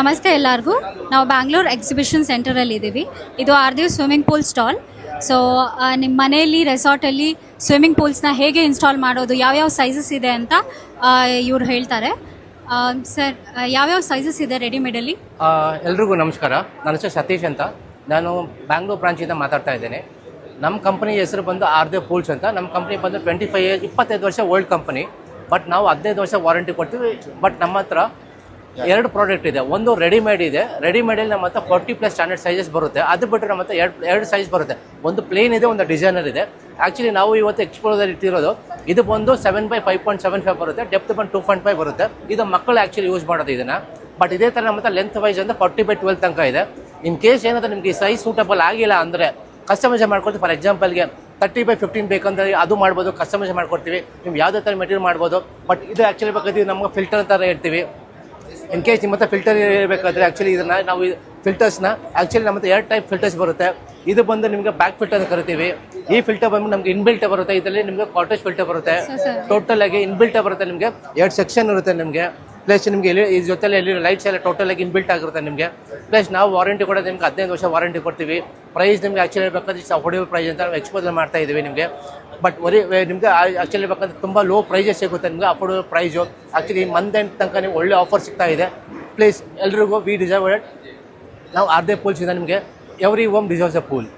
ನಮಸ್ತೆ ಎಲ್ಲರಿಗೂ. ನಾವು ಬ್ಯಾಂಗ್ಳೂರ್ ಎಕ್ಸಿಬಿಷನ್ ಸೆಂಟರಲ್ಲಿ ಇದ್ದೀವಿ. ಇದು ಆರ್ದೇವ್ ಸ್ವಿಮ್ಮಿಂಗ್ ಪೂಲ್ ಸ್ಟಾಲ್. ಸೊ ನಿಮ್ಮ ಮನೆಯಲ್ಲಿ ರೆಸಾರ್ಟಲ್ಲಿ ಸ್ವಿಮ್ಮಿಂಗ್ ಪೂಲ್ಸ್ನ ಹೇಗೆ ಇನ್ಸ್ಟಾಲ್ ಮಾಡೋದು, ಯಾವ್ಯಾವ ಸೈಜಸ್ ಇದೆ ಅಂತ ಇವ್ರು ಹೇಳ್ತಾರೆ. ಸರ್, ಯಾವ್ಯಾವ ಸೈಜಸ್ ಇದೆ ರೆಡಿಮೇಡಲ್ಲಿ? ಎಲ್ರಿಗೂ ನಮಸ್ಕಾರ. ನನ್ನ ಹೆಸರು ಸತೀಶ್ ಅಂತ. ನಾನು ಬ್ಯಾಂಗ್ಳೂರ್ ಬ್ರಾಂಚಿಂದ ಮಾತಾಡ್ತಾ ಇದ್ದೇನೆ. ನಮ್ಮ ಕಂಪ್ನಿ ಹೆಸರು ಬಂದು ಆರ್ದೇವ್ ಪೂಲ್ಸ್ ಅಂತ. ನಮ್ಮ ಕಂಪ್ನಿ ಬಂದು 25 ವರ್ಷ ಓಲ್ಡ್ ಕಂಪನಿ. ಬಟ್ ನಾವು 15 ವರ್ಷ ವಾರಂಟಿ ಕೊಡ್ತೀವಿ. ಬಟ್ ನಮ್ಮ ಹತ್ರ 2 ಪ್ರಾಡಕ್ಟ್ ಇದೆ. ಒಂದು ರೆಡಿಮೇಡ್ ಇದೆ. ರೆಡಿಮೇಡಲ್ಲಿ ನಮ್ಮ ಹತ್ರ 40+ ಸ್ಟ್ಯಾಂಡರ್ಡ್ ಸೈಜಸ್ ಬರುತ್ತೆ. ಅದು ಬಿಟ್ಟರೆ ನಮ್ಮ ಹತ್ರ ಎರಡು ಸೈಜ್ ಬರುತ್ತೆ. ಒಂದು ಪ್ಲೇನ್ ಇದೆ, ಒಂದು ಡಿಸೈನರ್ ಇದೆ. ಆ್ಯಕ್ಚುಲಿ ನಾವು ಇವತ್ತು ಎಕ್ಸ್ಪೋದಲ್ಲಿ ಇಟ್ಟಿರೋದು ಇದು ಬಂದು 7x5.75 ಬರುತ್ತೆ. ಡೆಪ್ತ್ ಬಂದು 2.5 ಬರುತ್ತೆ. ಇದು ಮಕ್ಕಳು ಆ್ಯಕ್ಚುಲಿ ಯೂಸ್ ಮಾಡೋದು ಇದನ್ನು. ಬಟ್ ಇದೇ ಥರ ನಮ್ಮ ಹತ್ರ ಲೆಂತ್ ವೈಸ್ ಅಂದರೆ 40x12 ತನಕ ಇದೆ. ಇನ್ ಕೇಸ್ ಏನಾದರೂ ನಿಮಗೆ ಈ ಸೈಜ್ ಸೂಟಬಲ್ ಆಗಿಲ್ಲ ಅಂದರೆ ಕಸ್ಟಮೈಸ್ ಮಾಡ್ಕೊಡ್ತೀವಿ. ಫಾರ್ ಎಕ್ಸಾಂಪಲ್ಗೆ 30x15 ಬೇಕಂದ್ರೆ ಅದು ಮಾಡ್ಬೋದು, ಕಸ್ಟಮೈಸ್ ಮಾಡ್ಕೊಡ್ತೀವಿ. ನೀವು ಯಾವುದೇ ಥರ ಮೆಟೀರಿಯಲ್ ಮಾಡ್ಬೋದು. ಬಟ್ ಇದು ಆ್ಯಕ್ಚುಲಿ ಬೇಕಾದ್ರೆ ನಮಗೆ ಫಿಲ್ಟರ್ ಥರ ಇರ್ತೀವಿ. ಇನ್ ಕೇಸ್ ನಿಮ್ಮ ಹತ್ರ ಫಿಲ್ಟರ್ ಇರಬೇಕಾದ್ರೆ ಆ್ಯಕ್ಚುಲಿ ಇದನ್ನು ನಾವು ಫಿಲ್ಟರ್ಸ್ನ ಆ್ಯಕ್ಚುಲಿ ನಮ್ಮ ಹತ್ರ 2 ಟೈಪ್ ಫಿಲ್ಟರ್ಸ್ ಬರುತ್ತೆ. ಇದು ಬಂದು ನಿಮಗೆ ಬ್ಯಾಕ್ ಫಿಲ್ಟರ್ ಅಂತ ಕರಿತೀವಿ. ಈ ಫಿಲ್ಟರ್ ಬಂದು ನಮಗೆ ಇನ್ಬಿಲ್ಟ್ ಬರುತ್ತೆ. ಇದರಲ್ಲಿ ನಿಮಗೆ ಕಾಟೇಜ್ ಫಿಲ್ಟರ್ ಬರುತ್ತೆ. ಟೋಟಲ್ ಆಗಿ ಇನ್ಬಿಲ್ಟ್ ಬರುತ್ತೆ. ನಿಮಗೆ 2 ಸೆಕ್ಷನ್ ಇರುತ್ತೆ ನಿಮಗೆ. ಪ್ಲಸ್ ನಿಮಗೆ ಈ ಜೊತೆಲಿ ಲೈಟ್ಸ್ ಎಲ್ಲ ಟೋಟಲ್ ಆಗಿ ಇನ್ಬಿಲ್ಟ್ ಆಗಿರುತ್ತೆ ನಿಮಗೆ. ಪ್ಲಸ್ ನಾವು ವಾರಂಟಿ ಕೊಡೋದು ನಿಮಗೆ 15 ವರ್ಷ ವಾರಂಟಿ ಕೊಡ್ತೀವಿ. ಪ್ರೈಸ್ ನಿಮಗೆ ಆ್ಯಕ್ಚುಲಿ ಬೇಕಾದ್ರೆ ಅಫೋರ್ಡೇಬಲ್ ಪ್ರೈಸ್ ಅಂತ ನಾವು ಎಕ್ಸ್ಪೋಸಲ್ಲಿ ಮಾಡ್ತಾ ಇದ್ದೀವಿ ನಿಮಗೆ. ಬಟ್ ನಿಮಗೆ ಆ್ಯಕ್ಚುಲಿ ಬೇಕಂದ್ರೆ ತುಂಬ ಲೋ ಪ್ರೈಸಸ್ ಸಿಗುತ್ತೆ ನಿಮಗೆ. Affordable price actually month end ತನಕ ನೀವು ಒಳ್ಳೆ ಆಫರ್ ಸಿಗ್ತಾ ಇದೆ. ಪ್ಲೀಸ್ ಎಲ್ರಿಗೂ ವಿ ಡಿಸರ್ವ್ ಇಟ್. ನಾವು ಆರ್ದೇವ್ ಪೂಲ್ಸ್ ಇದೆ. ನಿಮಗೆ ಎವ್ರಿ ಹೋಮ್ ಡಿಸರ್ವ್ಸ್ ಅ ಪೂಲ್.